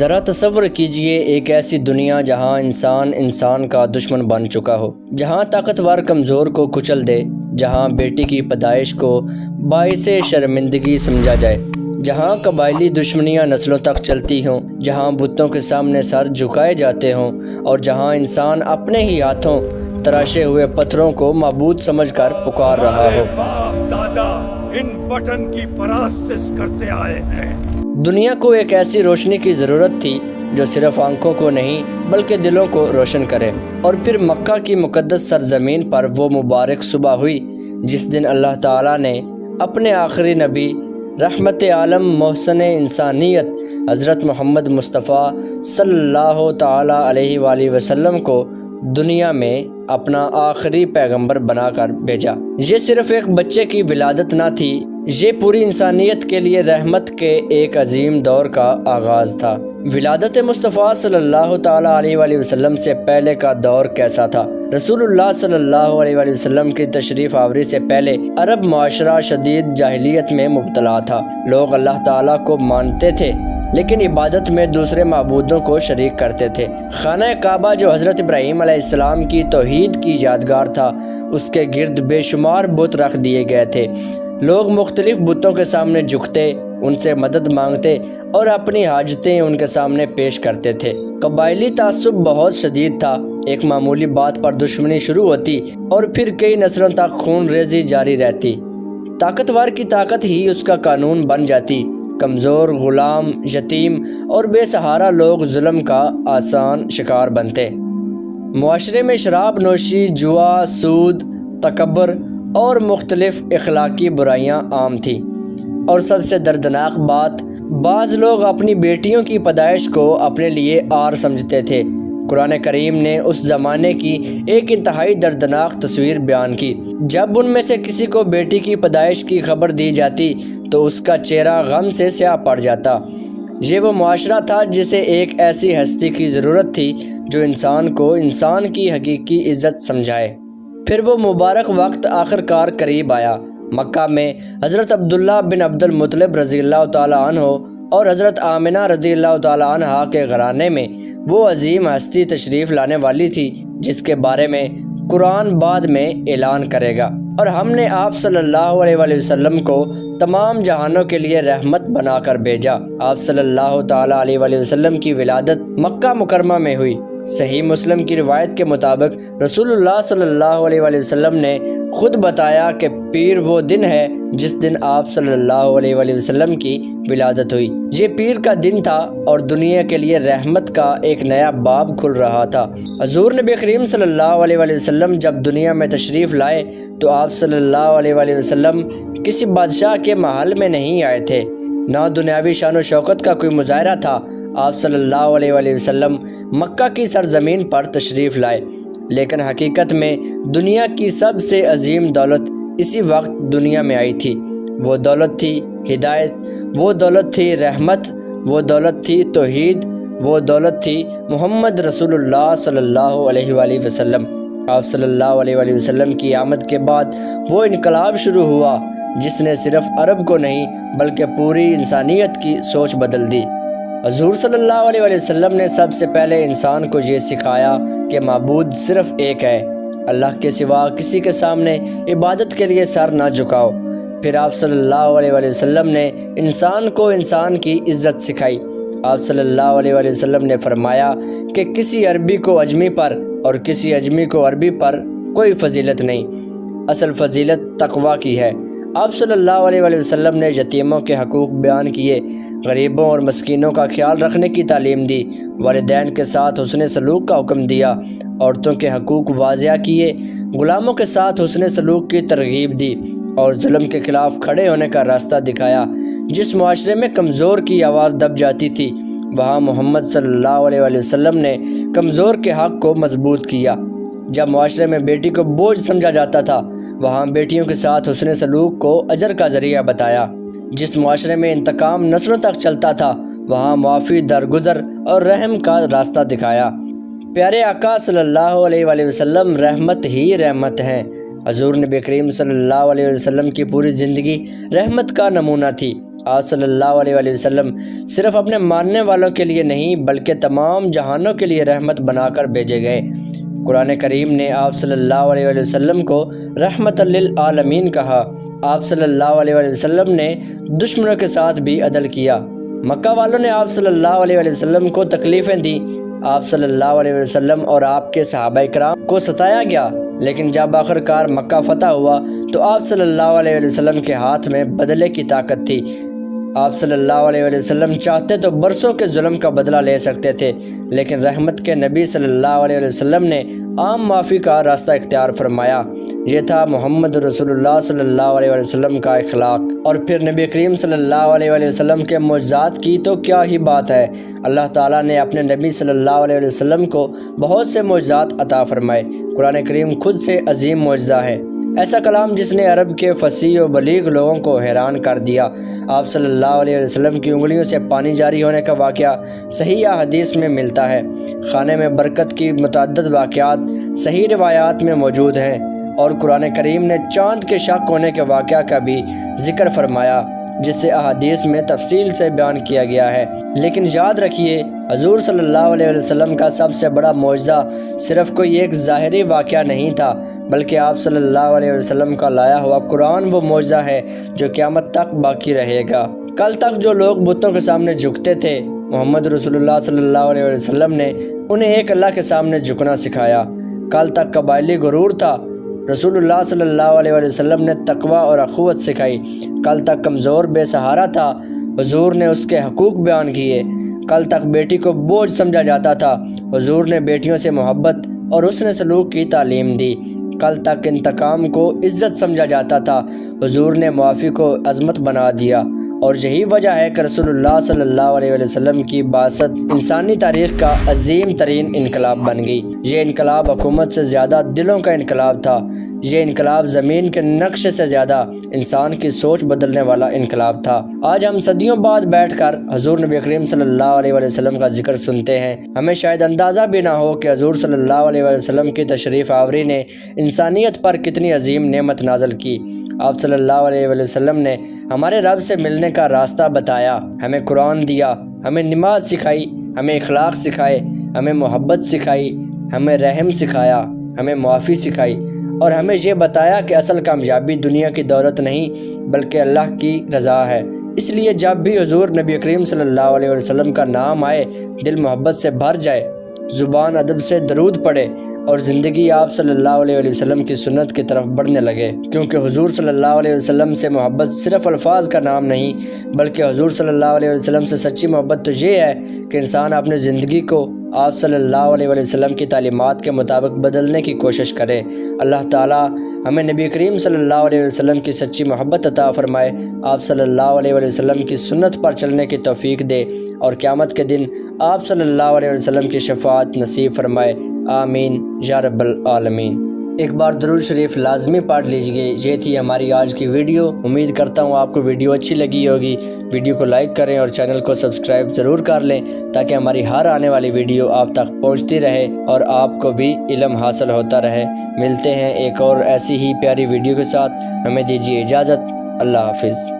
ذرا تصور کیجئے ایک ایسی دنیا جہاں انسان کا دشمن بن چکا ہو، جہاں طاقتور کمزور کو کچل دے، جہاں بیٹی کی پیدائش کو باعث شرمندگی سمجھا جائے، جہاں قبائلی دشمنیاں نسلوں تک چلتی ہوں، جہاں بتوں کے سامنے سر جھکائے جاتے ہوں، اور جہاں انسان اپنے ہی ہاتھوں تراشے ہوئے پتھروں کو معبود سمجھ کر پکار رہا ہو۔ باپ دادا ان بٹن کی پرستش کرتے آئے ہیں۔ دنیا کو ایک ایسی روشنی کی ضرورت تھی جو صرف آنکھوں کو نہیں بلکہ دلوں کو روشن کرے، اور پھر مکہ کی مقدس سرزمین پر وہ مبارک صبح ہوئی جس دن اللہ تعالیٰ نے اپنے آخری نبی رحمت عالم محسن انسانیت حضرت محمد مصطفیٰ صلی اللہ تعالیٰ علیہ وآلہ وسلم کو دنیا میں اپنا آخری پیغمبر بنا کر بھیجا۔ یہ صرف ایک بچے کی ولادت نہ تھی، یہ پوری انسانیت کے لیے رحمت کے ایک عظیم دور کا آغاز تھا۔ ولادت مصطفیٰ صلی اللہ تعالیٰ علیہ وآلہ وسلم سے پہلے کا دور کیسا تھا؟ رسول اللہ صلی اللہ علیہ وآلہ وسلم کی تشریف آوری سے پہلے عرب معاشرہ شدید جاہلیت میں مبتلا تھا۔ لوگ اللہ تعالیٰ کو مانتے تھے لیکن عبادت میں دوسرے معبودوں کو شریک کرتے تھے۔ خانہ کعبہ جو حضرت ابراہیم علیہ السلام کی توحید کی یادگار تھا، اس کے گرد بے شمار بت رکھ دیے گئے تھے۔ لوگ مختلف بتوں کے سامنے جھکتے، ان سے مدد مانگتے اور اپنی حاجتیں ان کے سامنے پیش کرتے تھے۔ قبائلی تعصب بہت شدید تھا، ایک معمولی بات پر دشمنی شروع ہوتی اور پھر کئی نسلوں تک خون ریزی جاری رہتی۔ طاقتور کی طاقت ہی اس کا قانون بن جاتی، کمزور، غلام، یتیم اور بے سہارا لوگ ظلم کا آسان شکار بنتے۔ معاشرے میں شراب نوشی، جوا، سود، تکبر اور مختلف اخلاقی برائیاں عام تھیں، اور سب سے دردناک بات، بعض لوگ اپنی بیٹیوں کی پیدائش کو اپنے لیے آر سمجھتے تھے۔ قرآن کریم نے اس زمانے کی ایک انتہائی دردناک تصویر بیان کی۔ جب ان میں سے کسی کو بیٹی کی پیدائش کی خبر دی جاتی تو اس کا چہرہ غم سے سیاہ پڑ جاتا۔ یہ وہ معاشرہ تھا جسے ایک ایسی ہستی کی ضرورت تھی جو انسان کو انسان کی حقیقی عزت سمجھائے۔ پھر وہ مبارک وقت آخر کار قریب آیا۔ مکہ میں حضرت عبداللہ بن عبد المطلب رضی اللہ تعالیٰ عنہ اور حضرت آمنہ رضی اللہ تعالیٰ عنہا کے گھرانے میں وہ عظیم ہستی تشریف لانے والی تھی جس کے بارے میں قرآن بعد میں اعلان کرے گا، اور ہم نے آپ صلی اللہ علیہ وآلہ وسلم کو تمام جہانوں کے لیے رحمت بنا کر بھیجا۔ آپ صلی اللہ تعالیٰ علیہ وآلہ وسلم کی ولادت مکہ مکرمہ میں ہوئی۔ صحیح مسلم کی روایت کے مطابق رسول اللہ صلی اللہ علیہ وآلہ وسلم نے خود بتایا کہ پیر وہ دن ہے جس دن آپ صلی اللہ علیہ وآلہ وسلم کی ولادت ہوئی۔ یہ پیر کا دن تھا اور دنیا کے لیے رحمت کا ایک نیا باب کھل رہا تھا۔ حضور نبی کریم صلی اللہ علیہ وآلہ وسلم جب دنیا میں تشریف لائے تو آپ صلی اللہ علیہ وآلہ وسلم کسی بادشاہ کے محل میں نہیں آئے تھے، نہ دنیاوی شان و شوکت کا کوئی مظاہرہ تھا۔ آپ صلی اللہ علیہ وآلہ وسلم مکہ کی سرزمین پر تشریف لائے، لیکن حقیقت میں دنیا کی سب سے عظیم دولت اسی وقت دنیا میں آئی تھی۔ وہ دولت تھی ہدایت، وہ دولت تھی رحمت، وہ دولت تھی توحید، وہ دولت تھی محمد رسول اللہ صلی اللہ علیہ وآلہ وسلم۔ آپ صلی اللہ علیہ وآلہ وسلم کی آمد کے بعد وہ انقلاب شروع ہوا جس نے صرف عرب کو نہیں بلکہ پوری انسانیت کی سوچ بدل دی۔ حضور صلی اللہ علیہ وآلہ وسلم نے سب سے پہلے انسان کو یہ سکھایا کہ معبود صرف ایک ہے، اللہ کے سوا کسی کے سامنے عبادت کے لیے سر نہ جھکاؤ۔ پھر آپ صلی اللہ علیہ وآلہ وسلم نے انسان کو انسان کی عزت سکھائی۔ آپ صلی اللہ علیہ وآلہ وسلم نے فرمایا کہ کسی عربی کو اجمی پر اور کسی اجمی کو عربی پر کوئی فضیلت نہیں، اصل فضیلت تقویٰ کی ہے۔ آپ صلی اللہ علیہ وآلہ وسلم نے یتیموں کے حقوق بیان کیے، غریبوں اور مسکینوں کا خیال رکھنے کی تعلیم دی، والدین کے ساتھ حسن سلوک کا حکم دیا، عورتوں کے حقوق واضح کیے، غلاموں کے ساتھ حسن سلوک کی ترغیب دی، اور ظلم کے خلاف کھڑے ہونے کا راستہ دکھایا۔ جس معاشرے میں کمزور کی آواز دب جاتی تھی، وہاں محمد صلی اللہ علیہ وآلہ وسلم نے کمزور کے حق کو مضبوط کیا۔ جب معاشرے میں بیٹی کو بوجھ سمجھا جاتا تھا، وہاں بیٹیوں کے ساتھ حسن سلوک کو اجر کا ذریعہ بتایا۔ جس معاشرے میں انتقام نسلوں تک چلتا تھا، وہاں معافی، درگزر اور رحم کا راستہ دکھایا۔ پیارے آقا صلی اللہ علیہ وآلہ وسلم رحمت ہی رحمت ہیں۔ حضور نبی کریم صلی اللہ علیہ وسلم کی پوری زندگی رحمت کا نمونہ تھی۔ آپ صلی اللہ علیہ وآلہ وسلم صرف اپنے ماننے والوں کے لیے نہیں بلکہ تمام جہانوں کے لیے رحمت بنا کر بھیجے گئے۔ قرآن کریم نے آپ صلی اللہ علیہ وآلہ وسلم کو رحمت للعالمین کہا۔ آپ صلی اللہ علیہ وآلہ وسلم نے دشمنوں کے ساتھ بھی عدل کیا۔ مکہ والوں نے آپ صلی اللہ علیہ وآلہ وسلم کو تکلیفیں دیں، آپ صلی اللہ علیہ وسلم اور آپ کے صحابہ کرام کو ستایا گیا، لیکن جب آخر کار مکہ فتح ہوا تو آپ صلی اللہ علیہ وآلہ وسلم کے ہاتھ میں بدلے کی طاقت تھی۔ آپ صلی اللہ علیہ وآلہ وسلم چاہتے تو برسوں کے ظلم کا بدلہ لے سکتے تھے، لیکن رحمت کے نبی صلی اللہ علیہ وسلم نے عام معافی کا راستہ اختیار فرمایا۔ یہ تھا محمد رسول اللہ صلی اللہ علیہ وسلم کا اخلاق۔ اور پھر نبی کریم صلی اللہ علیہ وسلم کے معجزات کی تو کیا ہی بات ہے۔ اللہ تعالیٰ نے اپنے نبی صلی اللہ علیہ وسلم کو بہت سے معجزات عطا فرمائے۔ قرآن کریم خود سے عظیم معجزہ ہے، ایسا کلام جس نے عرب کے فصیح و بلیغ لوگوں کو حیران کر دیا۔ آپ صلی اللہ علیہ وسلم کی انگلیوں سے پانی جاری ہونے کا واقعہ صحیح حدیث میں ملتا ہے۔ خانے میں برکت کی متعدد واقعات صحیح روایات میں موجود ہیں، اور قرآن کریم نے چاند کے شق ہونے کے واقعہ کا بھی ذکر فرمایا، جس سے احادیث میں تفصیل سے بیان کیا گیا ہے۔ لیکن یاد رکھیے، حضور صلی اللہ علیہ وسلم کا سب سے بڑا معجزہ صرف کوئی ایک ظاہری واقعہ نہیں تھا، بلکہ آپ صلی اللہ علیہ وسلم کا لایا ہوا قرآن وہ معجزہ ہے جو قیامت تک باقی رہے گا۔ کل تک جو لوگ بتوں کے سامنے جھکتے تھے، محمد رسول اللہ صلی اللہ علیہ وسلم نے انہیں ایک اللہ کے سامنے جھکنا سکھایا۔ کل تک قبائلی غرور تھا، رسول اللہ صلی اللہ علیہ وسلم نے تقوی اور اخوت سکھائی۔ کل تک کمزور بے سہارا تھا، حضور نے اس کے حقوق بیان کیے۔ کل تک بیٹی کو بوجھ سمجھا جاتا تھا، حضور نے بیٹیوں سے محبت اور حسن سلوک کی تعلیم دی۔ کل تک انتقام کو عزت سمجھا جاتا تھا، حضور نے معافی کو عظمت بنا دیا۔ اور یہی وجہ ہے کہ رسول اللہ صلی اللہ علیہ وسلم کی بعثت انسانی تاریخ کا عظیم ترین انقلاب بن گئی۔ یہ انقلاب حکومت سے زیادہ دلوں کا انقلاب تھا۔ یہ انقلاب زمین کے نقشے سے زیادہ انسان کی سوچ بدلنے والا انقلاب تھا۔ آج ہم صدیوں بعد بیٹھ کر حضور نبی کریم صلی اللہ علیہ وسلم کا ذکر سنتے ہیں۔ ہمیں شاید اندازہ بھی نہ ہو کہ حضور صلی اللہ علیہ وسلم کی تشریف آوری نے انسانیت پر کتنی عظیم نعمت نازل کی۔ آپ صلی اللہ علیہ وسلم نے ہمارے رب سے ملنے کا راستہ بتایا، ہمیں قرآن دیا، ہمیں نماز سکھائی، ہمیں اخلاق سکھائے، ہمیں محبت سکھائی، ہمیں رحم سکھایا، ہمیں معافی سکھائی، اور ہمیں یہ بتایا کہ اصل کامیابی دنیا کی دولت نہیں بلکہ اللہ کی رضا ہے۔ اس لیے جب بھی حضور نبی کریم صلی اللہ علیہ وسلم کا نام آئے، دل محبت سے بھر جائے، زبان ادب سے درود پڑھے، اور زندگی آپ صلی اللہ علیہ وسلم کی سنت کی طرف بڑھنے لگے، کیونکہ حضور صلی اللہ علیہ وسلم سے محبت صرف الفاظ کا نام نہیں بلکہ حضور صلی اللہ علیہ وسلم سے سچی محبت تو یہ ہے کہ انسان اپنی زندگی کو آپ صلی اللہ علیہ وسلم کی تعلیمات کے مطابق بدلنے کی کوشش کرے۔ اللہ تعالی ہمیں نبی کریم صلی اللہ علیہ وسلم کی سچی محبت عطا فرمائے، آپ صلی اللہ علیہ وسلم کی سنت پر چلنے کی توفیق دے، اور قیامت کے دن آپ صلی اللہ علیہ وسلم کی شفاعت نصیب فرمائے۔ آمین یا رب العالمین۔ ایک بار درود شریف لازمی پڑھ لیجئے۔ یہ تھی ہماری آج کی ویڈیو۔ امید کرتا ہوں آپ کو ویڈیو اچھی لگی ہوگی۔ ویڈیو کو لائک کریں اور چینل کو سبسکرائب ضرور کر لیں تاکہ ہماری ہر آنے والی ویڈیو آپ تک پہنچتی رہے اور آپ کو بھی علم حاصل ہوتا رہے۔ ملتے ہیں ایک اور ایسی ہی پیاری ویڈیو کے ساتھ، ہمیں دیجیے اجازت۔ اللہ حافظ۔